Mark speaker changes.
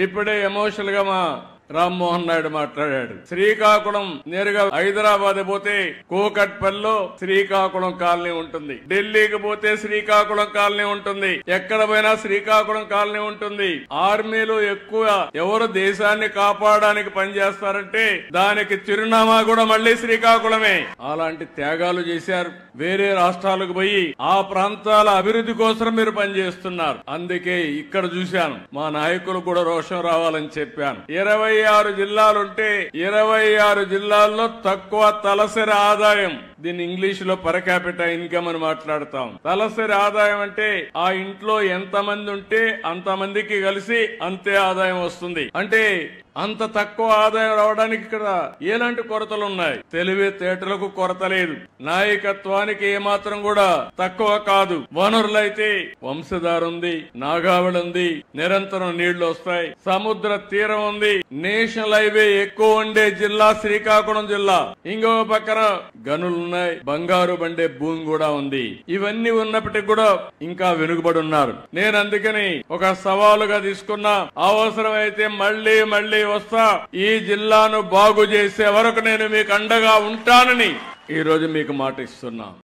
Speaker 1: ఇప్పుడే ఎమోషనల్ గా మా రామ్మోహన్ నాయుడు మాట్లాడాడు. శ్రీకాకుళం నేరుగా హైదరాబాద్ పోతే కూకట్పల్లిలో శ్రీకాకుళం కాలనీ ఉంటుంది, ఢిల్లీకి పోతే శ్రీకాకుళం కాలనీ ఉంటుంది, ఎక్కడ పోయినా శ్రీకాకుళం కాలనీ ఉంటుంది. ఆర్మీలో ఎక్కువ ఎవరు దేశాన్ని కాపాడడానికి పనిచేస్తారంటే దానికి చిరునామా కూడా మళ్లీ శ్రీకాకుళమే. అలాంటి త్యాగాలు చేశారు. వేరే రాష్ట్రాలకు పోయి ఆ ప్రాంతాల అభివృద్ధి కోసం మీరు పనిచేస్తున్నారు. అందుకే ఇక్కడ చూశాను, మా నాయకులు కూడా రోషం రావాలని చెప్పాను. 26 జిల్లాలుంటే 26 జిల్లాల్లో తక్కువ తలసరి ఆదాయం, దీన్ని ఇంగ్లీష్ లో పర్ క్యాపిటా ఇన్కమ్ అని మాట్లాడతాం. తలసరి ఆదాయం అంటే ఆ ఇంట్లో ఎంత మంది ఉంటే అంత మందికి కలిసి అంతే ఆదాయం వస్తుంది. అంటే అంత తక్కువ ఆదాయం రావడానికి ఇక్కడ ఎలాంటి కొరతలు ఉన్నాయి? తెలివితేటలకు కొరత లేదు, నాయకత్వానికి ఏమాత్రం కూడా తక్కువ కాదు. వనరులైతే వంశధార ఉంది, నాగావళి ఉంది, నిరంతరం నీళ్లు వస్తాయి, సముద్ర తీరం ఉంది, నేషనల్ హైవే ఎక్కువ ఉండే జిల్లా శ్రీకాకుళం జిల్లా. ఇంకో పక్కన గనులున్నాయి, బంగారు బండే భూమి కూడా ఉంది. ఇవన్నీ ఉన్నప్పటికీ కూడా ఇంకా వెనుకబడి ఉన్నారు. నేను అందుకని ఒక సవాలుగా తీసుకున్నా, అవసరమైతే మళ్లీ వస్తా, ఈ జిల్లాను బాగు చేసే వరకు నేను మీకు అండగా ఉంటానని ఈ రోజు మీకు మాట ఇస్తున్నా.